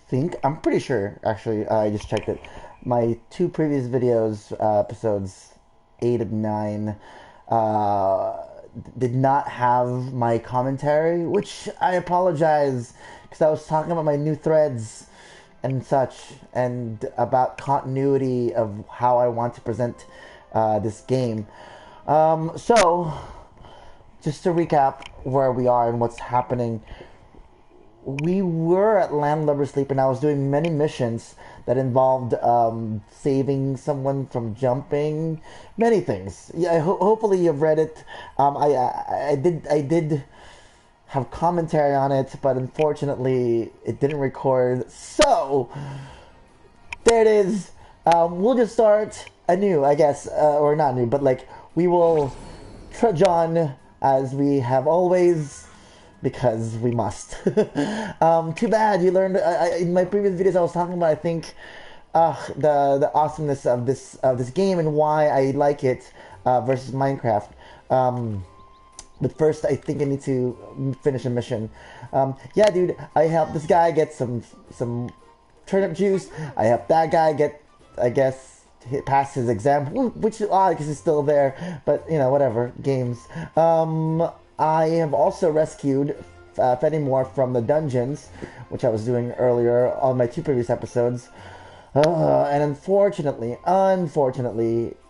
think, I'm pretty sure, actually, I just checked it. My two previous videos, episodes 8 and 9, uh, did not have my commentary, which I apologize because I was talking about my new threads and such, and about continuity of how I want to present this game. So, just to recap where we are and what's happening, we were at Landlubber Sleep, and I was doing many missions that involved saving someone from jumping, many things. Yeah, hopefully you've read it. I did have commentary on it, but unfortunately it didn't record. So there it is. We'll just start anew, I guess, or not new, but like we will trudge on as we have always, because we must. Too bad you learned. In my previous videos, I was talking about, I think, the awesomeness of this game and why I like it versus Minecraft. But first, I think I need to finish a mission. Yeah, dude, I helped this guy get some turnip juice. I helped that guy get, I guess, pass his exam, which is odd because he's still there. But you know, whatever. Games. I have also rescued Fenimore from the dungeons, which I was doing earlier on my two previous episodes. And unfortunately,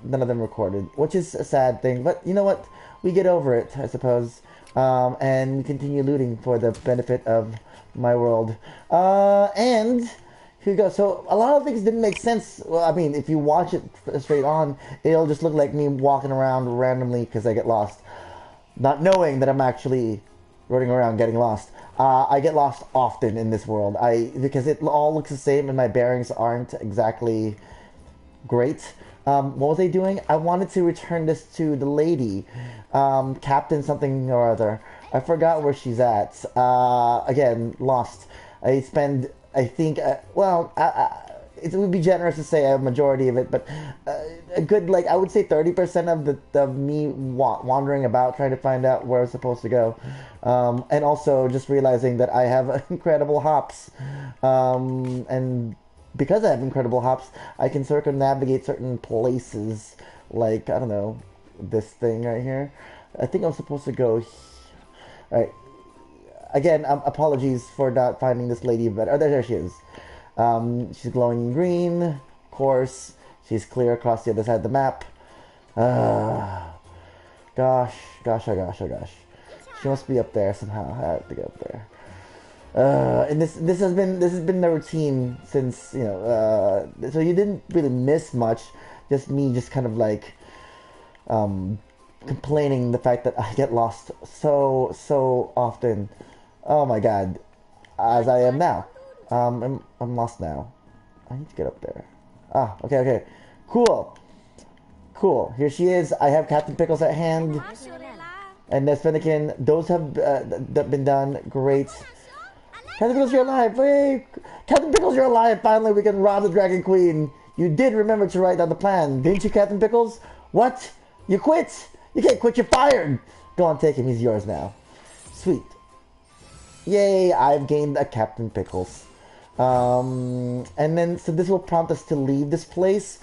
none of them recorded, which is a sad thing. But you know what? We get over it, I suppose. And we continue looting for the benefit of my world. And here we go. So a lot of things didn't make sense. Well, I mean, if you watch it straight on, it'll just look like me walking around randomly because I get lost, not knowing that I'm actually running around getting lost. I get lost often in this world. Because it all looks the same and my bearings aren't exactly great. What was I doing? I wanted to return this to the lady, Captain something or other. I forgot where she's at. Again, lost. I spend, I think, it would be generous to say a majority of it, but a good, like, I would say 30% of me wandering about trying to find out where I was supposed to go. And also just realizing that I have incredible hops. And because I have incredible hops, I can circumnavigate certain places, like, I don't know, this thing right here. I think I'm supposed to go. Alright. Again, apologies for not finding this lady, but there she is. She's glowing green, of course. She's clear across the other side of the map. Gosh, oh gosh, oh gosh. She must be up there somehow. I have to get up there. And this has been the routine since, you know. So you didn't really miss much. Just me, just kind of like complaining the fact that I get lost so often. Oh my god, as I am now. I'm lost now. I need to get up there. Ah, okay. Cool. Here she is. I have Captain Pickles at hand. And there's Fennekin. Those have been done. Great. Captain Pickles, you're alive. Wait. Captain Pickles, you're alive. Finally, we can rob the Dragon Queen. You did remember to write down the plan, didn't you, Captain Pickles? What? You quit? You can't quit. You're fired. Go on, take him. He's yours now. Sweet. Yay, I've gained a Captain Pickles. And then, so this will prompt us to leave this place.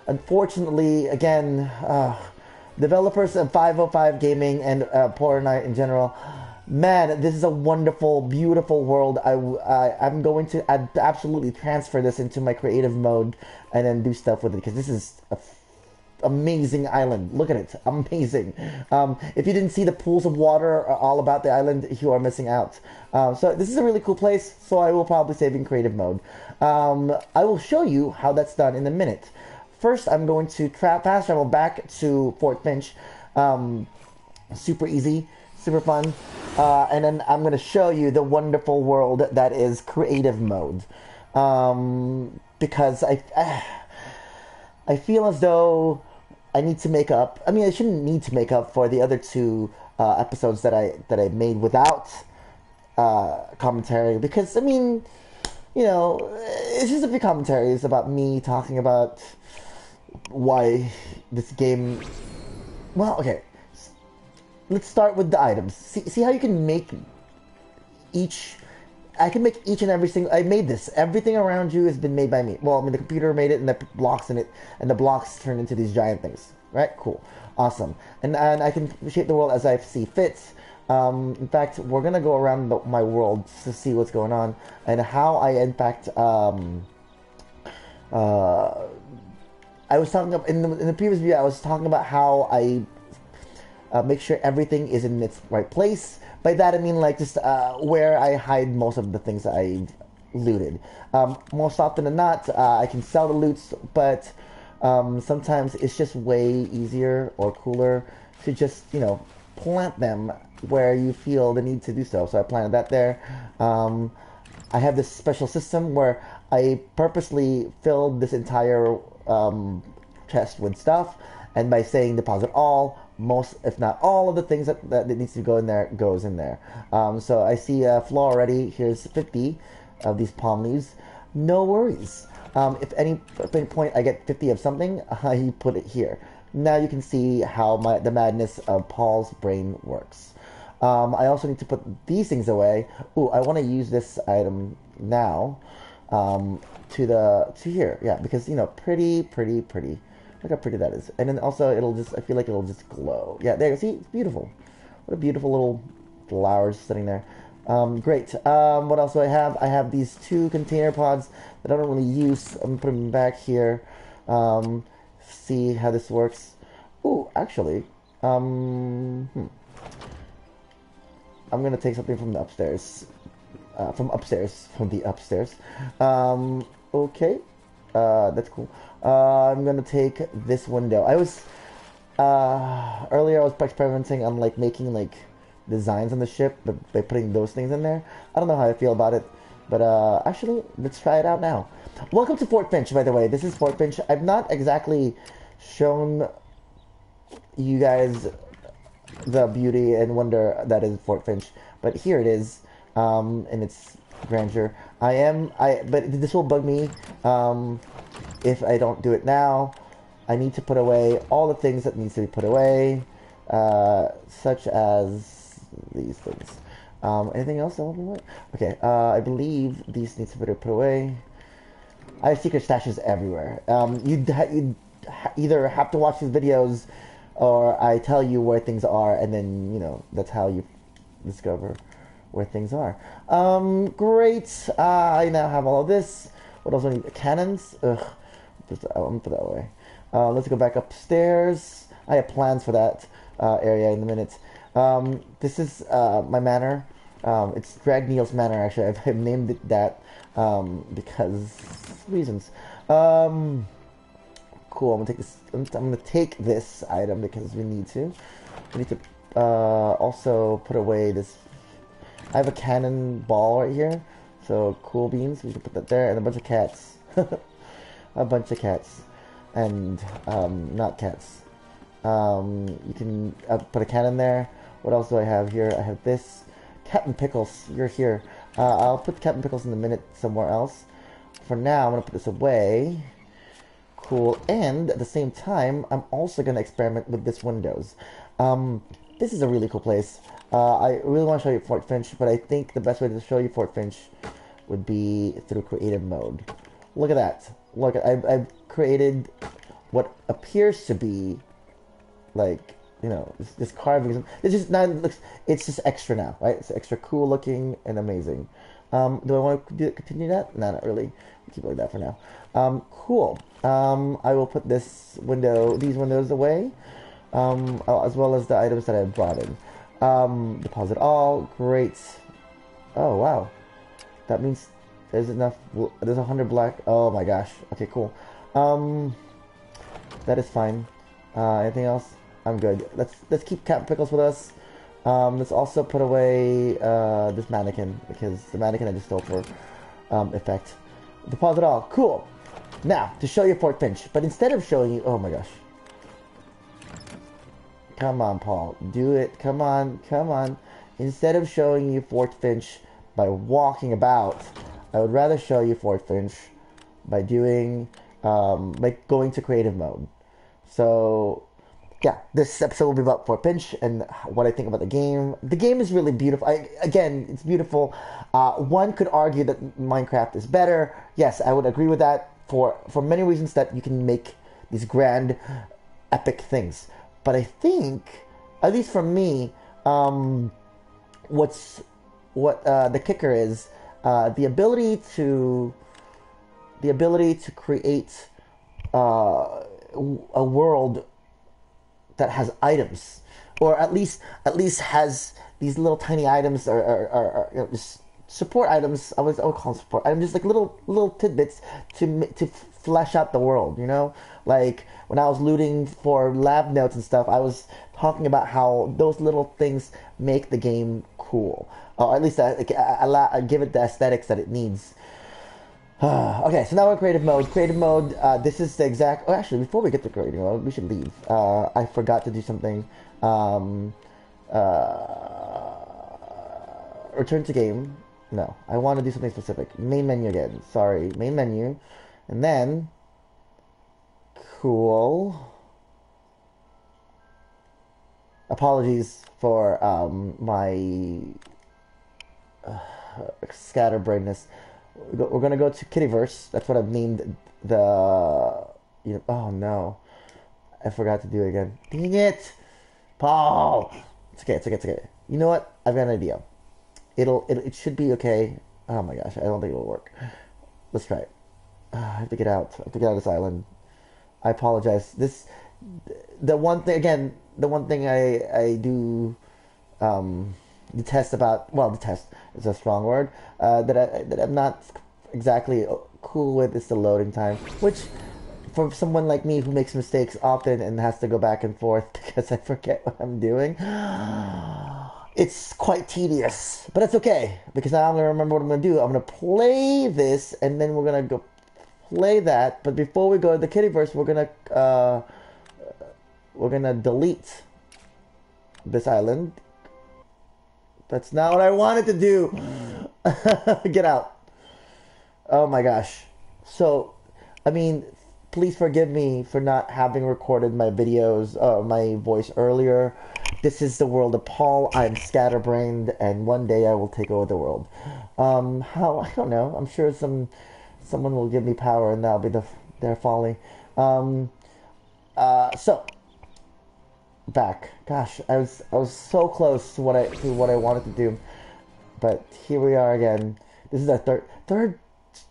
Unfortunately, again, developers of 505 Gaming and Polar Knight in general, man, this is a wonderful, beautiful world. I'm going to absolutely transfer this into my creative mode and then do stuff with it, because this is a amazing island. Look at it. Amazing. If you didn't see the pools of water all about the island, you are missing out. So this is a really cool place, so I will probably save in creative mode. I will show you how that's done in a minute. First, I'm going to fast travel back to Fort Finch. Super easy, super fun. And then I'm going to show you the wonderful world that is creative mode. Because I feel as though I need to make up. I mean, I shouldn't need to make up for the other two episodes that I made without commentary, because I mean, you know, it's just a few commentaries about me talking about why this game. Well, okay, let's start with the items. See how you can make each I can make each and every single. I made this. Everything around you has been made by me. Well, I mean, the computer made it, and the blocks in it, and the blocks turn into these giant things. Right? Cool, awesome. And I can shape the world as I see fit. In fact, we're gonna go around my world to see what's going on and how I, in fact, I was talking about in the previous video. I was talking about how I make sure everything is in its right place. By that I mean like just where I hide most of the things that I looted. Most often than not, I can sell the loots, but sometimes it's just way easier or cooler to just, you know, plant them where you feel the need to do so. So I planted that there. I have this special system where I purposely filled this entire chest with stuff, and by saying deposit all, most if not all of the things that needs to go in there goes in there. So I see a flaw already. Here's 50 of these palm leaves. No worries. If any point I get 50 of something, I put it here. Now you can see how the madness of Paul's brain works. I also need to put these things away. Ooh, I want to use this item now to here. Yeah, because, you know, pretty. Look how pretty that is. And then also I feel like it'll just glow. Yeah, there, see, it's beautiful. What a beautiful little flowers sitting there. Great. What else do I have? I have these 2 container pods that I don't really use. I'm putting them back here. See how this works. Ooh, actually, I'm gonna take something from the upstairs. From the upstairs. Okay. That's cool. I'm gonna take this window. I was earlier I was experimenting on like making like designs on the ship, but by putting those things in there. I don't know how I feel about it, but actually, let's try it out now. Welcome to Fort Finch, by the way. This is Fort Finch. I've not exactly shown you guys the beauty and wonder that is Fort Finch, but here it is, in its grandeur. But this will bug me if I don't do it now. I need to put away all the things that needs to be put away, such as these things. Anything else I want to put away? Okay, I believe these needs to be put away. I have secret stashes everywhere. You'd either have to watch these videos, or I tell you where things are, and then, you know, that's how you discover where things are. Great. I now have all of this. What else do I need? Cannons? Ugh. I'm gonna put that away. Let's go back upstairs. I have plans for that area in a minute. This is my manor. It's Dragneel's Manor, actually. I've named it that because reasons. Cool. I'm gonna take this. I'm gonna take this item because we need to. We need to also put away this. I have a cannonball right here, so cool beans. We can put that there, and a bunch of cats. A bunch of cats, and not cats. You can put a cannon there. What else do I have here? I have this. Captain Pickles, you're here. I'll put Captain Pickles in a minute somewhere else. For now, I'm gonna put this away. Cool. And at the same time, I'm also gonna experiment with this windows. This is a really cool place. I really want to show you Fort Finch, but I think the best way to show you Fort Finch would be through creative mode. Look at that. Look, I've created what appears to be like, you know, this carving. It's just now it's just extra now, right? It's extra cool looking and amazing. Do I want to continue that? No, not really. Keep it like that for now. Cool. I will put these windows away, as well as the items that I brought in. Deposit all. Great. Oh wow, that means there's enough. There's 100 black. Oh my gosh. Okay, cool. That is fine. Anything else? I'm good. Let's keep Captain Pickles with us. Let's also put away this mannequin, because the mannequin I just stole for effect. Deposit all. Cool. Now to show you Fort Finch, but instead of showing you, oh my gosh. Come on, Paul. Do it. Come on. Come on. Instead of showing you Fort Finch by walking about, I would rather show you Fort Finch by doing, like going to creative mode. So yeah, this episode will be about Fort Pinch and what I think about the game. The game is really beautiful. Again, it's beautiful. One could argue that Minecraft is better. Yes, I would agree with that for many reasons that you can make these grand, epic things. But I think, at least for me, what's what the kicker is the ability to create a world that has items, or at least has these little tiny items, or just support items. I would call them support items, just like little tidbits to flesh out the world. You know, like when I was looting for lab notes and stuff, I was talking about how those little things make the game cool, or at least give it the aesthetics that it needs. Okay, so now we're in creative mode. Creative mode, this is the exact... Oh, actually, before we get to creative mode, we should leave. I forgot to do something. Return to game. No, I want to do something specific. Main menu again. Sorry, main menu. And then... Cool. Apologies for my scatterbrainness. We're gonna go to Kittyverse. That's what I've named the. You know, oh no, I forgot to do it again. Dang it, Paul. It's okay. It's okay. It's okay. You know what? I've got an idea. It should be okay. Oh my gosh, I don't think it'll work. Let's try it. I have to get out. I have to get out of this island. I apologize. The one thing again. The one thing I do. Detest about, well, detest is a strong word, that I'm not exactly cool with is the loading time, which for someone like me who makes mistakes often and has to go back and forth because I forget what I'm doing, it's quite tedious, but it's okay because now I'm gonna remember what I'm gonna do. I'm gonna play this and then we're gonna go play that. But before we go to the Kittyverse, we're gonna delete this island. That's not what I wanted to do. Get out. Oh my gosh. So, I mean, please forgive me for not having recorded my videos, my voice earlier. This is the world of Paul. I'm scatterbrained, and one day I will take over the world. How? I don't know. I'm sure someone will give me power, and that'll be their folly. So. Back. Gosh, I was so close to what I wanted to do, but here we are again. This is our third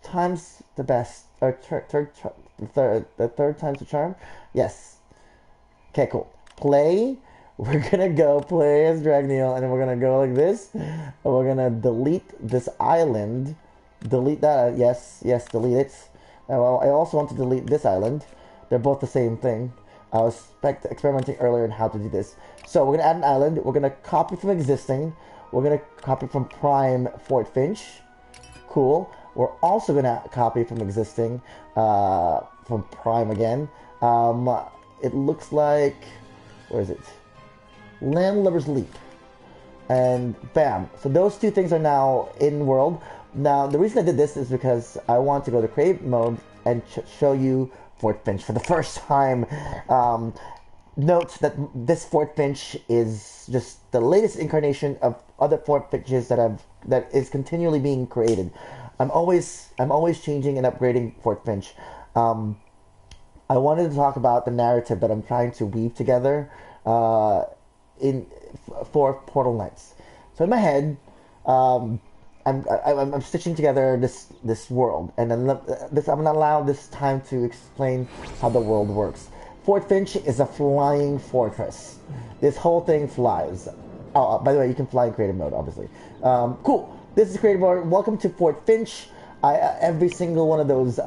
time's the best, or the third time's the charm. Yes. Okay, cool. Play. We're gonna go play as Dragneel, and then we're gonna go like this, and we're gonna delete this island. Delete that. Yes, delete it. Well, I also want to delete this island. They're both the same thing. I was experimenting earlier in how to do this. So we're going to add an island. We're going to copy from existing. We're going to copy from Prime Fort Finch. Cool. We're also going to copy from existing from Prime again. It looks like... Where is it? Landlubber's Leap. And bam. So those two things are now in world. Now, the reason I did this is because I want to go to create mode and show you Fort Finch for the first time. Note that this Fort Finch is just the latest incarnation of other Fort Finches that is continually being created. I'm always changing and upgrading Fort Finch. I wanted to talk about the narrative that I'm trying to weave together for Portal Knights. So in my head, I'm stitching together this world, and then I'm gonna allow this time to explain how the world works. Fort Finch is a flying fortress. This whole thing flies. Oh, by the way, you can fly in creative mode, obviously. Cool. This is creative mode. Welcome to Fort Finch. Every single one of those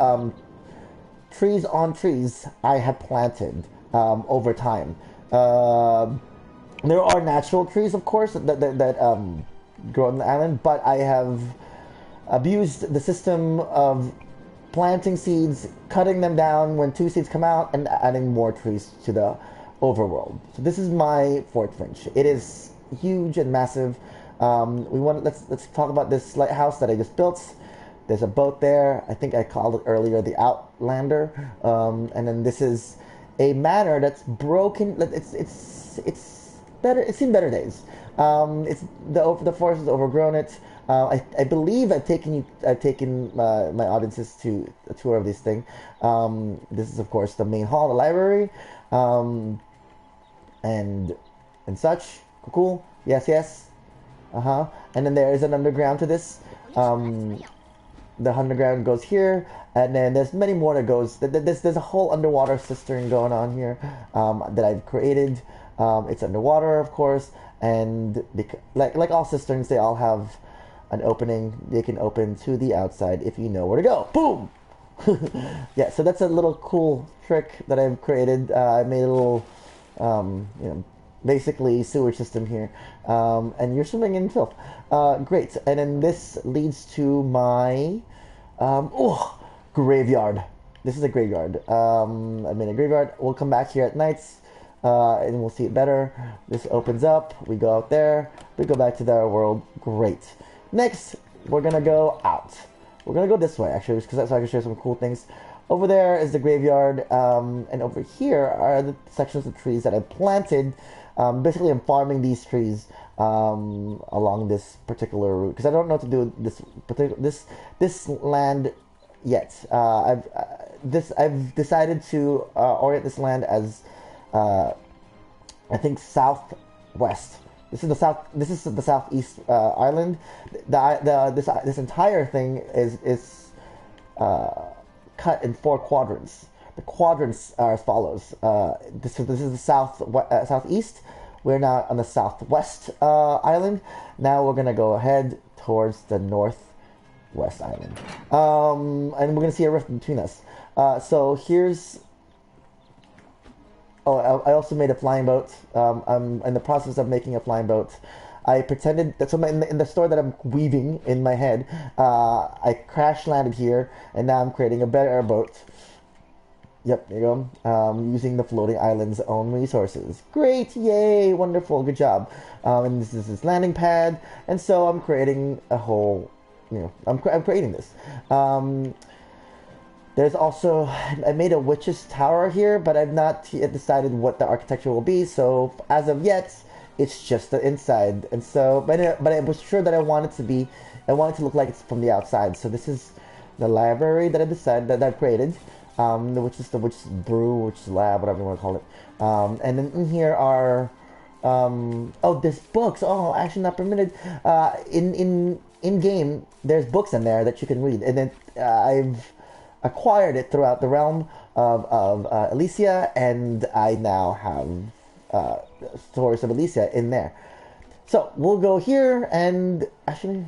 trees on trees I have planted over time. There are natural trees, of course, that grow on the island, but I have abused the system of planting seeds, cutting them down when 2 seeds come out, and adding more trees to the overworld. So this is my Fort Finch. It is huge and massive. Let's talk about this lighthouse that I just built. There's a boat there. I think I called it earlier the Outlander. And then this is a manor that's broken. It's better. It's seen better days. It's the forest has overgrown it. I believe I've taken my audiences to a tour of this thing. This is of course the main hall, the library, um, and such. Cool. Yes, yes. Uh huh. And then there is an underground to this. Um, the underground goes here, and then there's many more that goes. There's a whole underwater cistern going on here that I've created. It's underwater, of course, and like all cisterns, they all have an opening. They can open to the outside if you know where to go. Boom. Yeah, so that's a little cool trick that I've created. I made a little, basically sewage system here, and you're swimming in filth. Great, and then this leads to my oh graveyard. This is a graveyard. I made a graveyard. We'll come back here at nights, and we'll see it better. This opens up. We go out there. We go back to their world. Great. Next, we're gonna go out. We're gonna go this way actually, because so I can show you some cool things. Over there is the graveyard, and over here are the sections of trees that I planted. Basically, I'm farming these trees along this particular route because I don't know what to do with this land yet. I've decided to orient this land as I think southwest. This is the south. This is the southeast island. This entire thing is cut in 4 quadrants. The quadrants are as follows. This is the southeast. We're now on the southwest island. Now we're gonna go ahead towards the northwest island, and we're gonna see a rift between us. So here's. Oh, I also made a flying boat. I'm in the process of making a flying boat. I pretended that in the story that I'm weaving in my head, I crash landed here, and now I'm creating a better boat. Yep, there you go. Using the floating island's own resources. Great, yay, wonderful, good job. And this is this landing pad, and so I'm creating a whole, I'm creating this. There's also, I made a witch's tower here, but I've not yet decided what the architecture will be. So as of yet, it's just the inside. And so, but I was sure that I want it to look like it's from the outside. So this is the library that I decided that I created, which is the witch's brew, witch's lab, whatever you want to call it. And then in here are, there's books. Oh, actually not permitted. In game, there's books in there that you can read, and then I've acquired it throughout the realm of Elysia, and I now have stories of Elysia in there. So we'll go here and actually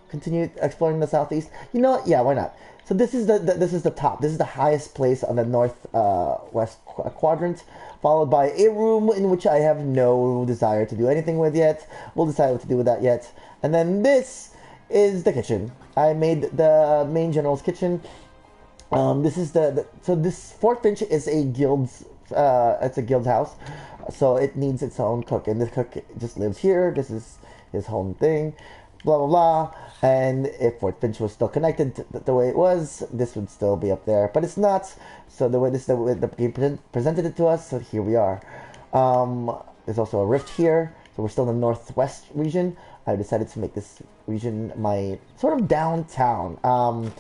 continue exploring the southeast. You know what? Yeah, why not? So this is the top. This is the highest place on the northwest quadrant, followed by a room in which I have no desire to do anything with yet. We'll decide what to do with that yet. And then this is the kitchen. I made the main general's kitchen. This is so this Fort Finch is a guild's it's a guild house, so it needs its own cook, and this cook just lives here. This is his home thing, blah blah blah. And if Fort Finch was still connected the way it was, this would still be up there, but it's not. So the way the game presented it to us, so here we are. There's also a rift here, so we're still in the northwest region. I decided to make this region my sort of downtown.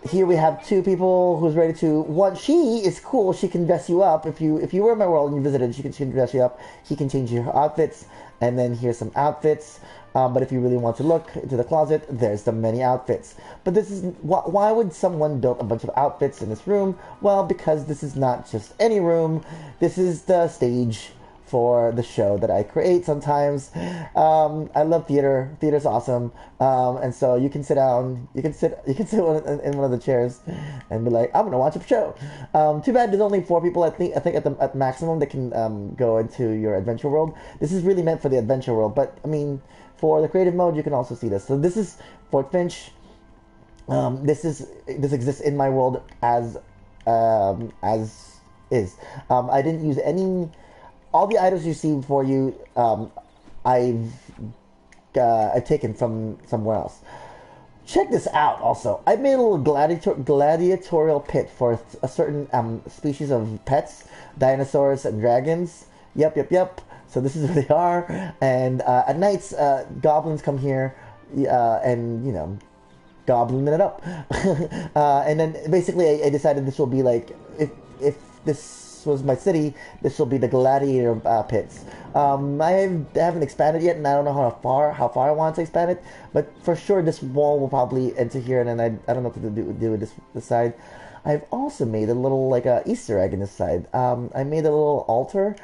Here we have 2 people who's ready to. One, she is cool. She can dress you up. If you were in my world and you visited, she can dress you up. He can change your outfits, and then here's some outfits. But if you really want to look into the closet, there's the many outfits. But this is why would someone build a bunch of outfits in this room? Well, because this is not just any room. This is the stage for the show that I create sometimes. I love theater. Theater's awesome. And so you can sit down, you can sit in one of the chairs and be like, I'm gonna watch a show. Too bad there's only 4 people. I think at maximum that can go into your adventure world. This is really meant for the adventure world, but I mean, for the creative mode, you can also see this. So this is Fort Finch. This exists in my world as is. I didn't use any. All the items you see before you, I've taken from somewhere else. Check this out also. I made a little gladiatorial pit for a certain species of pets, dinosaurs and dragons. Yep. So this is where they are. And at nights, goblins come here and, goblin it up. And then basically I decided this will be like, if this was my city, this will be the gladiator pits. I haven't expanded yet, and I don't know how far I want to expand it, but for sure this wall will probably enter here, and then I don't know what to do with this side. I've also made a little like a Easter egg in this side. I made a little altar.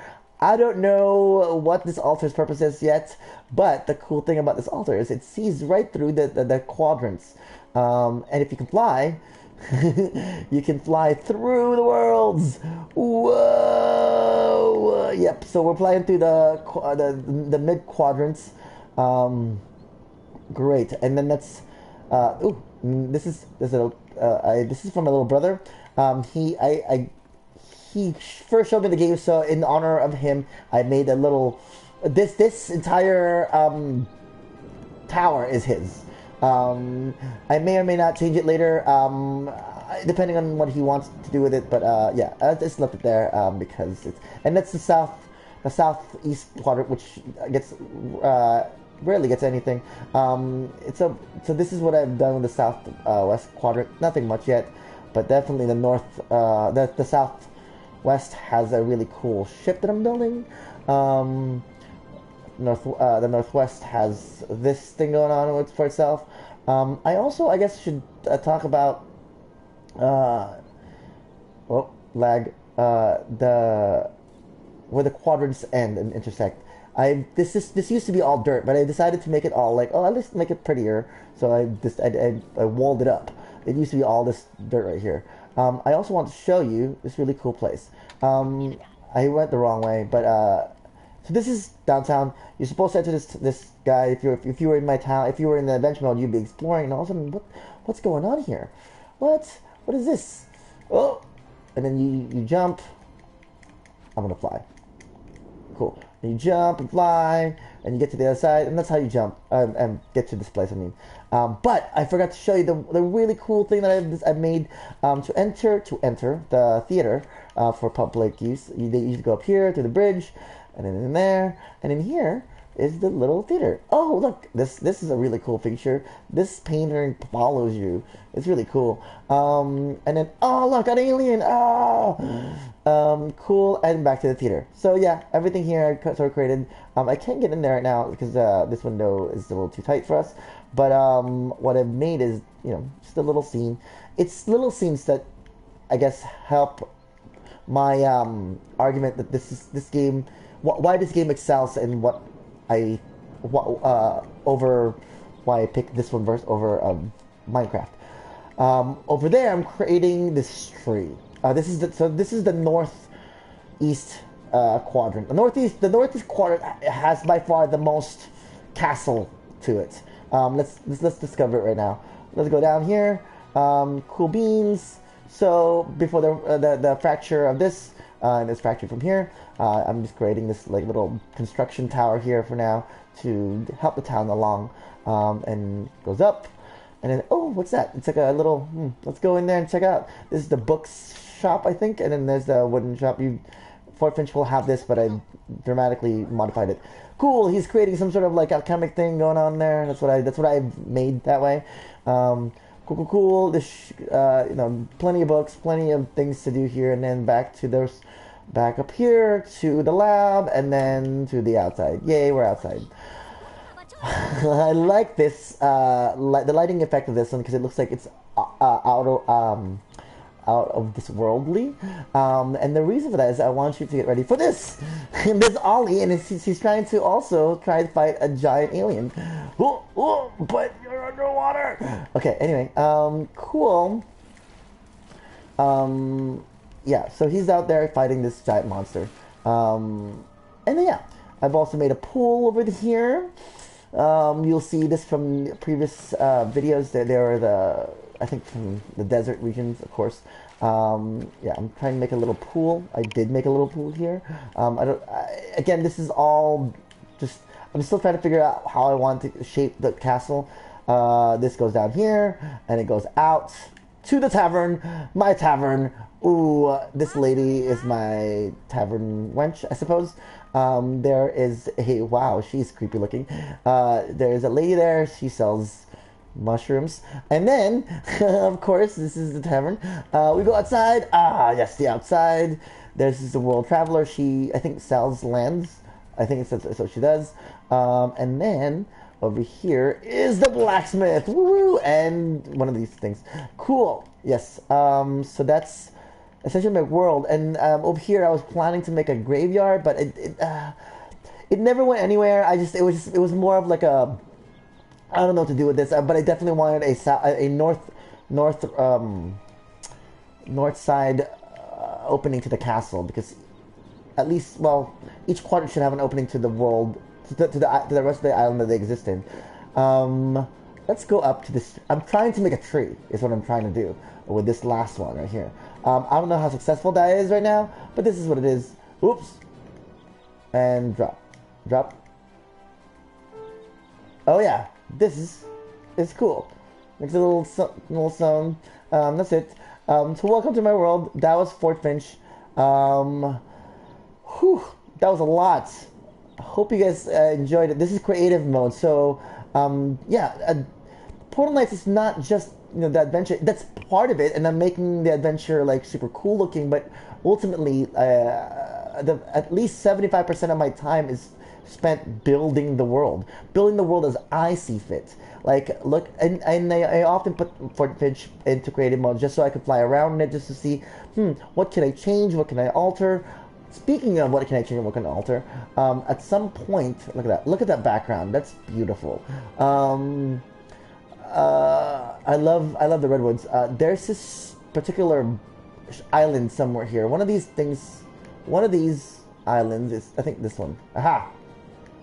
I don't know what this altar's purpose is yet, but the cool thing about this altar is it sees right through the quadrants. And if you can fly, you can fly through the worlds. Whoa! Yep. So we're flying through the mid quadrants. Great. And then that's this is from my little brother. He first showed me the game, so in honor of him, I made a little. This entire tower is his. I may or may not change it later, depending on what he wants to do with it. But yeah, I just left it there because that's the southeast quadrant, which gets rarely gets anything. So this is what I've done with the southwest quadrant. Nothing much yet, but definitely the the southwest has a really cool ship that I'm building. The Northwest has this thing going on for itself. I also, I guess, should talk about where the quadrants end and intersect. This used to be all dirt, but I decided to make it all like, let's make it prettier. So I walled it up. It used to be all this dirt right here. I also want to show you this really cool place. I went the wrong way, but so this is downtown. You're supposed to enter this guy. If you were in my town, if you were in the adventure mode, you'd be exploring. And all of a sudden, what's going on here? What is this? Oh, and then you jump. I'm gonna fly. Cool. And you jump and fly, and you get to the other side, and that's how you jump and get to this place. I mean, but I forgot to show you the really cool thing that I've made to enter the theater for public use. You go up here to the bridge. And then in there, and in here is the little theater. Oh, look, this is a really cool feature. This painter follows you. It's really cool. And then, oh, look, an alien. Cool. And back to the theater. So yeah, everything here I sort of created. I can't get in there right now because this window is a little too tight for us. But what I've made is, just a little scene. It's little scenes that I guess help my argument that this game. Why this game excels and over why I picked this one over Minecraft. Over there, I'm creating this tree. This is the northeast quadrant. The northeast quadrant has by far the most castle to it. Let's discover it right now. Let's go down here. Cool beans. So before the fracture of this. And it's fractured from here. I'm just creating this like little construction tower here for now to help the town along. And goes up, and then what's that? It's like a little. Let's go in there and check out. This is the books shop, I think, and then there's the wooden shop. Fort Finch will have this, but I dramatically modified it. Cool. He's creating some sort of like alchemic thing going on there. That's what I've made that way. Cool. This, plenty of books, plenty of things to do here, and then back up here to the lab, and then to the outside. Yay, we're outside. I like this, the lighting effect of this one because it looks like it's out of this worldly. And the reason for that is I want you to get ready for this. There's Ollie, and he's trying to fight a giant alien. But you're underwater. Okay, anyway, cool. Yeah, so he's out there fighting this giant monster. And then, yeah, I've also made a pool over here. You'll see this from previous videos. There are I think from the desert regions, of course. Yeah, I'm trying to make a little pool. I did make a little pool here. Again, this is all just. I'm still trying to figure out how I want to shape the castle. This goes down here, and it goes out to the tavern, my tavern. Ooh, this lady is my tavern wench, I suppose. There is a, wow, she's creepy looking. There's a lady there, she sells mushrooms. And then, of course, this is the tavern. We go outside. Ah, yes, the outside. There's the world traveler. She, I think, sells lands. I think that's what she does. And then over here is the blacksmith. Woo! And one of these things. Cool. Yes. So that's essentially my world. And over here, I was planning to make a graveyard, but it never went anywhere. It was more of like a, I don't know what to do with this, but I definitely wanted a north side opening to the castle, because at least, well, each quadrant should have an opening to the world, to the rest of the island that they exist in. Let's go up to this. I'm trying to make a tree, is what I'm trying to do with this last one right here. I don't know how successful that is right now, but this is what it is. Oops. And drop. Oh yeah, this is cool. Makes a little sound. That's it. So welcome to my world. That was Fort Finch. That was a lot. I hope you guys enjoyed it. This is creative mode, so yeah. Portal Knights is not just, you know, the adventure. That's part of it, and I'm making the adventure like super cool looking. But ultimately, at least 75% of my time is spent building the world as I see fit. Like, look, and I often put Fort Finch into creative mode just so I could fly around it, just to see, what can I change, what can I alter. Speaking of what can I change and what can I alter, at some point, look at that background. That's beautiful. I love the redwoods. There's this particular island somewhere here. One of these islands is, I think, this one. Aha.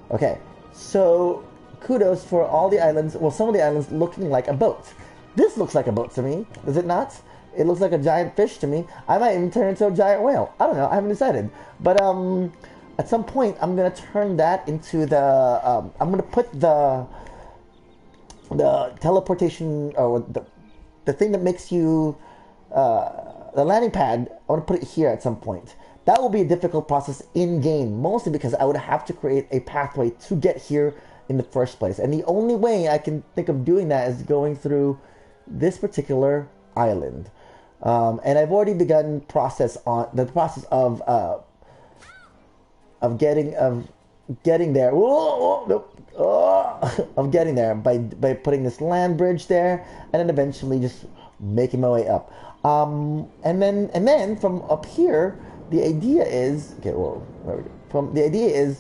Okay, so kudos for all the islands. Well, some of the islands looking like a boat. This looks like a boat to me, does it not? It looks like a giant fish to me. I might even turn into a giant whale. I don't know. I haven't decided. But at some point, I'm gonna turn that into the. I'm gonna put the teleportation, or the thing that makes you the landing pad. I want to put it here at some point. That will be a difficult process in game, mostly because I would have to create a pathway to get here in the first place. And the only way I can think of doing that is going through this particular island. And I've already begun the process of getting there. Whoa, nope. Of getting there by putting this land bridge there, and then eventually just making my way up. And then from up here, the idea is, okay, well, there we go. The idea is,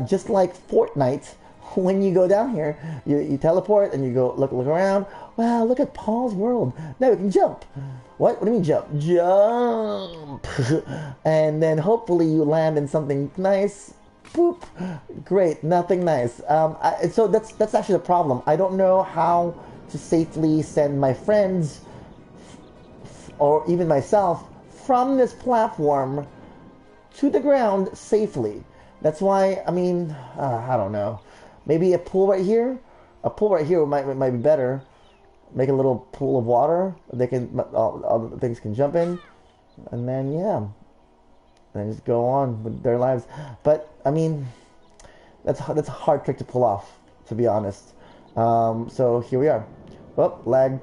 just like Fortnite, when you go down here, you teleport and you go look around. Wow, look at Paul's world. Now we can jump. What do you mean jump? Jump. And then hopefully you land in something nice. Boop. Great, nothing nice. So that's actually the problem. I don't know how to safely send my friends or even myself from this platform to the ground safely. That's why, I mean, I don't know. Maybe a pool right here? A pool right here might be better. Make a little pool of water. They can, all the things can jump in. And then, yeah. Then just go on with their lives. But, I mean, that's a hard trick to pull off, to be honest. So here we are. Oh, lag.